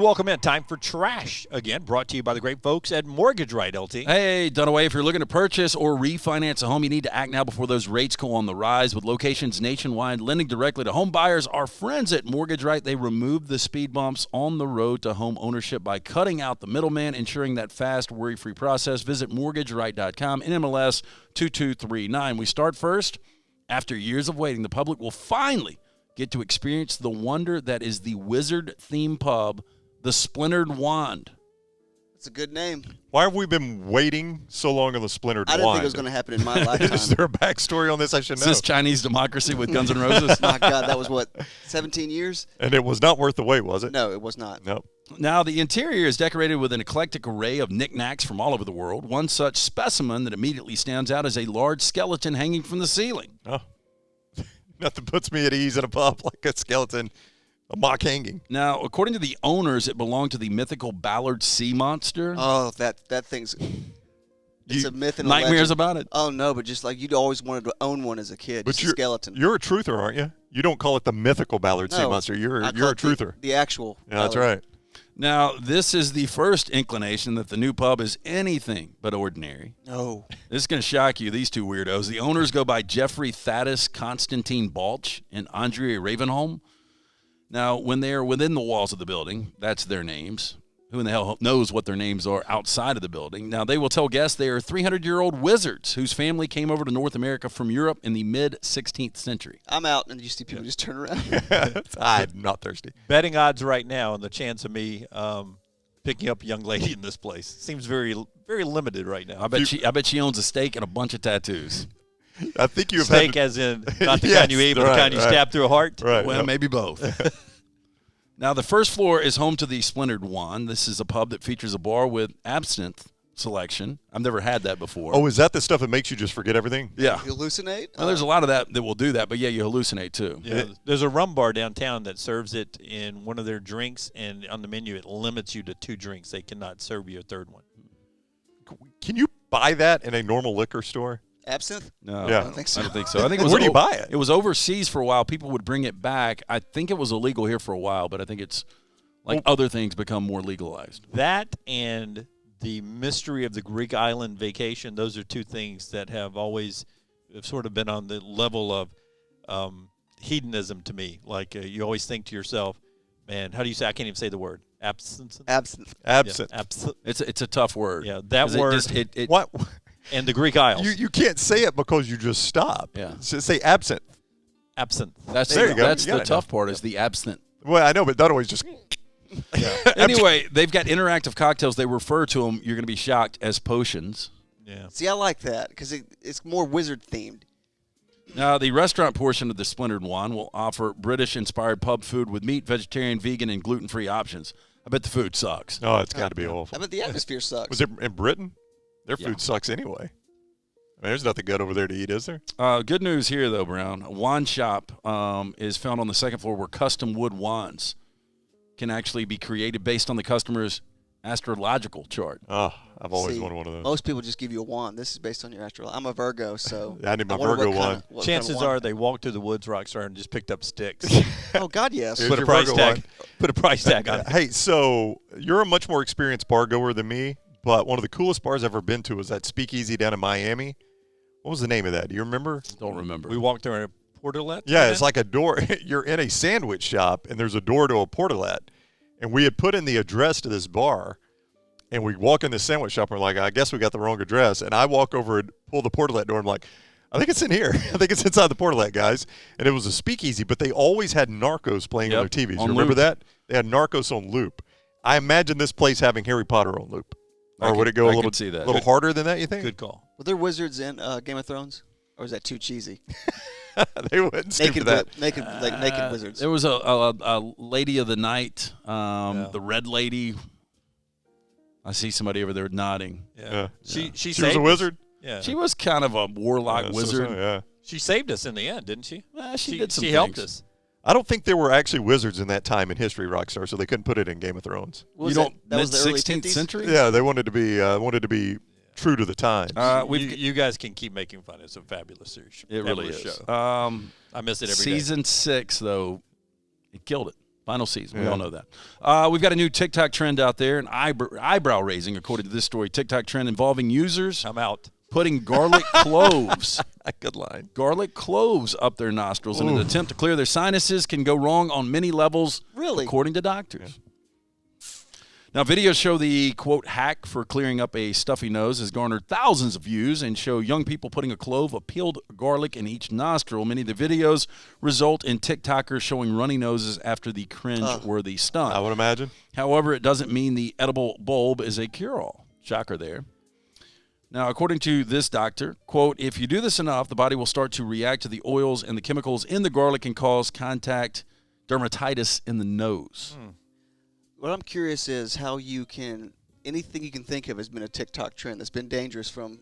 welcome in. Time for Trash again, brought to you by the great folks at Mortgage Right, LT. Hey, Dunaway, if you're looking to purchase or refinance a home, you need to act now before those rates go on the rise. With locations nationwide, lending directly to home buyers, our friends at Mortgage Right, they remove the speed bumps on the road to home ownership by cutting out the middleman, ensuring that fast, worry-free process. Visit mortgageright.com, NMLS 2239. We start first. After years of waiting, the public will finally get to experience the wonder that is the Wizard theme pub, the Splintered Wand. It's a good name. Why have we been waiting so long on the Splintered Wand? I didn't think it was going to happen in my lifetime. Is there a backstory on this I should know? Is this Chinese democracy with Guns N' Roses? My God, that was what, 17 years? And it was not worth the wait, was it? No, it was not. Nope. Now, the interior is decorated with an eclectic array of knickknacks from all over the world. One such specimen that immediately stands out is a large skeleton hanging from the ceiling. Oh. Nothing puts me at ease in a pub like a skeleton, a mock hanging. Now, according to the owners, it belonged to the mythical Ballard sea monster. Oh, that thing's it's a myth and a nightmares legend. About it? Oh, no, but just like you'd always wanted to own one as a kid, But just a skeleton. You're a truther, aren't you? You don't call it the mythical Ballard sea monster. You're a truther. The actual. Yeah, that's right. Now, this is the first inclination that the new pub is anything but ordinary. No. This is going to shock you, these two weirdos. The owners go by Jeffrey Thaddeus Constantine Balch and Andrea Ravenholm. Now, when they are within the walls of the building, that's their names. Who in the hell knows what their names are outside of the building? Now, they will tell guests they are 300-year-old wizards whose family came over to North America from Europe in the mid-16th century. I'm out, and you see people just turn around. I'm not thirsty. Betting odds right now on the chance of me picking up a young lady in this place seems very, very limited right now. I bet she owns a steak and a bunch of tattoos. I think you have steak as in not the kind you eat, but the kind you stab through a heart? Right. Well, maybe both. Now, the first floor is home to the Splintered Wand. This is a pub that features a bar with absinthe selection. I've never had that before. Oh, is that the stuff that makes you just forget everything? Yeah. You hallucinate? Well, there's a lot of that will do that, but yeah, you hallucinate too. Yeah, there's a rum bar downtown that serves it in one of their drinks, and on the menu it limits you to 2 drinks. They cannot serve you a third one. Can you buy that in a normal liquor store? Absinthe? No, Yeah. I don't think so. I don't think so. I think it was Where do you buy it? It was overseas for a while. People would bring it back. I think it was illegal here for a while, but I think it's like other things become more legalized. That and the mystery of the Greek island vacation, those are 2 things that have always sort of been on the level of hedonism to me. Like you always think to yourself, man, how do you say? I can't even say the word. Absinthe. Absinthe. Absinthe. Yeah, absinthe. It's a tough word. Yeah, that 'Cause word. What? And the Greek Isles. You can't say it because you just stop. Yeah. So say absinthe. Absinthe. There you go. That's You the got it tough now. part is the absinthe. Well, I know, but that always just. Anyway, they've got interactive cocktails. They refer to them, you're going to be shocked, as potions. Yeah. See, I like that because it's more wizard-themed. Now, the restaurant portion of the Splintered Wand will offer British-inspired pub food with meat, vegetarian, vegan, and gluten-free options. I bet the food sucks. Oh, it's got to be awful. I bet the atmosphere sucks. Was it in Britain? Their Yeah. food sucks anyway. I mean, there's nothing good over there to eat, is there? Good news here, though, Brown. A wand shop is found on the second floor where custom wood wands can actually be created based on the customer's astrological chart. Oh, I've always See, wanted one of those. Most people just give you a wand. This is based on your astral. I'm a Virgo, so I need my wonder Virgo what kind wand. of- what Chances kind of are wand. they walked through the woods, Rockstar, and just picked up sticks. Oh God, yes. Here's Put a your price Virgo tag. wand. Put a price tag on it. Hey, so you're a much more experienced bar goer than me, but one of the coolest bars I've ever been to was that Speakeasy down in Miami. What was the name of that? Do you remember? Don't remember. We walked through a portalet. Yeah, it's like a door. You're in a sandwich shop, and there's a door to a portalet. And we had put in the address to this bar, and we walk in the sandwich shop, and we're like, I guess we got the wrong address. And I walk over and pull the portalet door, and I'm like, I think it's in here. I think it's inside the portalet, guys. And it was a speakeasy, but they always had Narcos playing on their TVs. You remember loop. that? They had Narcos on loop. I imagine this place having Harry Potter on loop. Or would it go a little, see that. little harder than that, you think? Good call. Were there wizards in Game of Thrones, or is that too cheesy? They wouldn't skip to that. Naked wizards. There was a lady of the night, the red lady. I see somebody over there nodding. Yeah. She She was saved a us. wizard? Yeah. She was kind of a warlock wizard. Yeah. She saved us in the end, didn't she? She did some She helped things. us. I don't think there were actually wizards in that time in history, Rockstar, so they couldn't put it in Game of Thrones. What was You don't that was the early mid-16th 50s? century? Yeah, they wanted to be true to the times. You guys can keep making fun. It's a fabulous series. It really fabulous is. Show. I miss it every day. Season 6, though, it killed it. Final season. We all know that. We've got a new TikTok trend out there, an eyebrow raising, according to this story. TikTok trend involving users I'm out. putting garlic cloves. Good line. Garlic cloves up their nostrils in an attempt to clear their sinuses can go wrong on many levels, Really? according to doctors. Now, videos show the, quote, hack for clearing up a stuffy nose has garnered thousands of views and show young people putting a clove of peeled garlic in each nostril. Many of the videos result in TikTokers showing runny noses after the cringe-worthy stunt. I would imagine. However, it doesn't mean the edible bulb is a cure-all. Shocker there. Now, according to this doctor, quote, if you do this enough, the body will start to react to the oils and the chemicals in the garlic and cause contact dermatitis in the nose. What I'm curious is how you can, anything you can think of has been a TikTok trend that's been dangerous from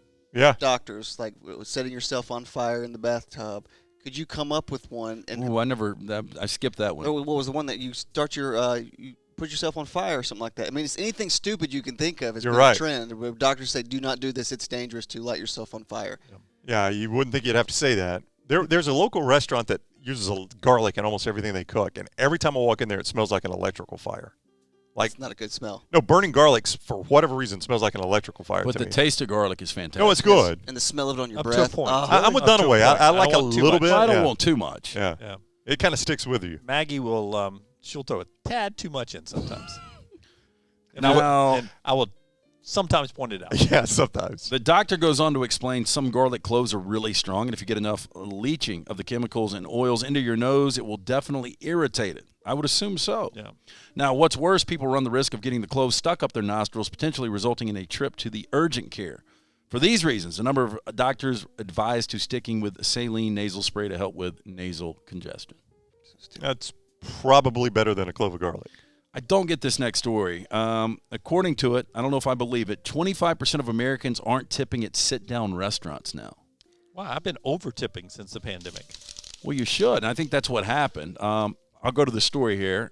doctors, like setting yourself on fire in the bathtub. Could you come up with one? And I skipped that one. what was the one that you start you put yourself on fire or something like that? I mean, it's anything stupid you can think of has been a trend where doctors say, do not do this. It's dangerous to light yourself on fire. Yeah, you wouldn't think you'd have to say that. There's a local restaurant that uses garlic in almost everything they cook, and every time I walk in there, it smells like an electrical fire. Like, it's not a good smell. No, burning garlic, for whatever reason, smells like an electrical fire But to the me. taste of garlic is fantastic. No, it's good. And the smell of it on your Up to breath. a point. Oh. I'm with Up to a Dunaway. point. I I like a don't want too little much. bit. I don't want too much. Yeah. Yeah. It kind of sticks with you. Maggie will she'll throw a tad too much in sometimes. And Now- I will sometimes point it out. Yeah, sometimes. The doctor goes on to explain some garlic cloves are really strong, and if you get enough leaching of the chemicals and oils into your nose, it will definitely irritate it. I would assume so. Yeah. Now, what's worse, people run the risk of getting the cloves stuck up their nostrils, potentially resulting in a trip to the urgent care. For these reasons, a number of doctors advise to sticking with saline nasal spray to help with nasal congestion. That's probably better than a clove of garlic. I don't get this next story. According to it, I don't know if I believe it, 25% of Americans aren't tipping at sit-down restaurants now. Wow, I've been over tipping since the pandemic. Well, you should, and I think that's what happened. I'll go to the story here.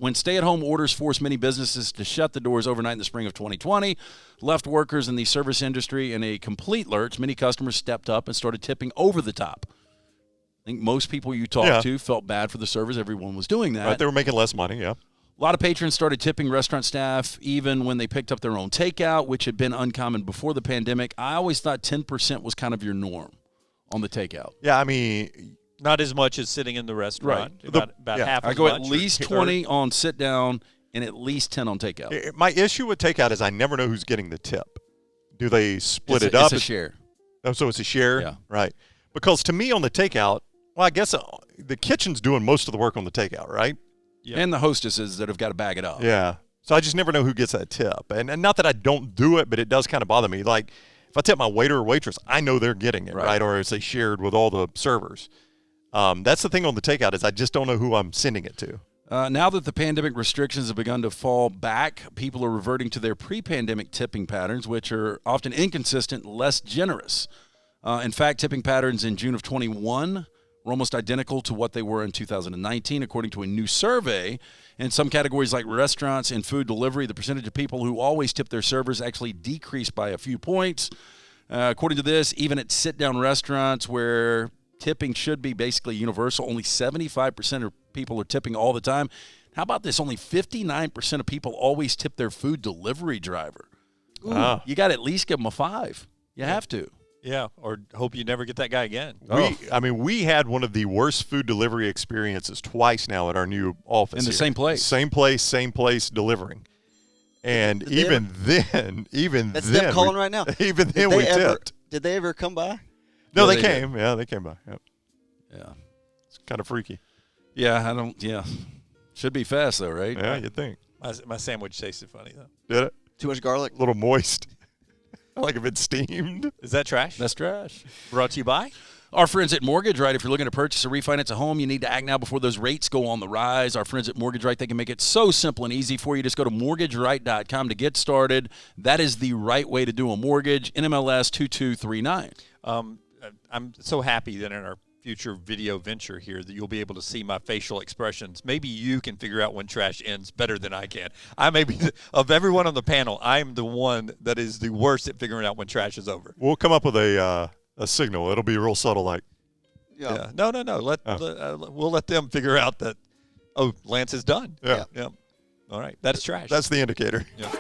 When stay-at-home orders forced many businesses to shut the doors overnight in the spring of 2020, left workers in the service industry in a complete lurch, many customers stepped up and started tipping over the top. I think most people you talked to felt bad for the servers. Everyone was doing that. Right, they were making less money, yeah. A lot of patrons started tipping restaurant staff even when they picked up their own takeout, which had been uncommon before the pandemic. I always thought 10% was kind of your norm on the takeout. Yeah, I mean, Not as much as sitting in the restaurant. Right. About half I as go much. at least 20 on sit down and at least 10 on takeout. my issue with takeout is I never know who's getting the tip. Do they split it It's up? a share. Oh, so it's a share? Yeah. Right. Because to me on the takeout, well, I guess the kitchen's doing most of the work on the takeout, right? Yep. And the hostesses that have got to bag it up. Yeah. So I just never know who gets that tip. And not that I don't do it, but it does kind of bother me. Like, if I tip my waiter or waitress, I know they're getting it, right? Or is they shared with all the servers. That's the thing on the takeout is I just don't know who I'm sending it to. Now that the pandemic restrictions have begun to fall back, people are reverting to their pre-pandemic tipping patterns, which are often inconsistent, less generous. In fact, tipping patterns in June of 21 were almost identical to what they were in 2019, according to a new survey. In some categories like restaurants and food delivery, the percentage of people who always tip their servers actually decreased by a few points. According to this, even at sit-down restaurants where tipping should be basically universal, only 75% of people are tipping all the time. How about this? Only 59% of people always tip their food delivery driver. Ooh, you got to at least give them a 5. You have to. Yeah, or hope you never get that guy again. We had one of the worst food delivery experiences twice now at our new office. In the here. same place. Same place delivering. And even then, That's them calling right now. Even then we tipped. Did they ever come by? No, Yeah, they they came. Yeah, they came by. Yep. Yeah. It's kind of freaky. Yeah. Should be fast, though, right? Yeah, you'd think. My sandwich tasted funny, though. Did it? Too much garlic? A little moist. Like if it's steamed. Is that trash? That's trash. Brought to you by? Our friends at Mortgage Right, if you're looking to purchase or refinance a home, you need to act now before those rates go on the rise. Our friends at Mortgage Right, they can make it so simple and easy for you. Just go to mortgageright.com to get started. That is the right way to do a mortgage. NMLS 2239. I'm so happy that in our future video venture here that you'll be able to see my facial expressions. Maybe you can figure out when trash ends better than I can. I may be, of everyone on the panel, I'm the one that is the worst at figuring out when trash is over. We'll come up with a signal. It'll be real subtle, like. Yeah. No. We'll let them figure out that Oh, Lance is done. Yeah. All right. That's trash. That's the indicator. Yeah.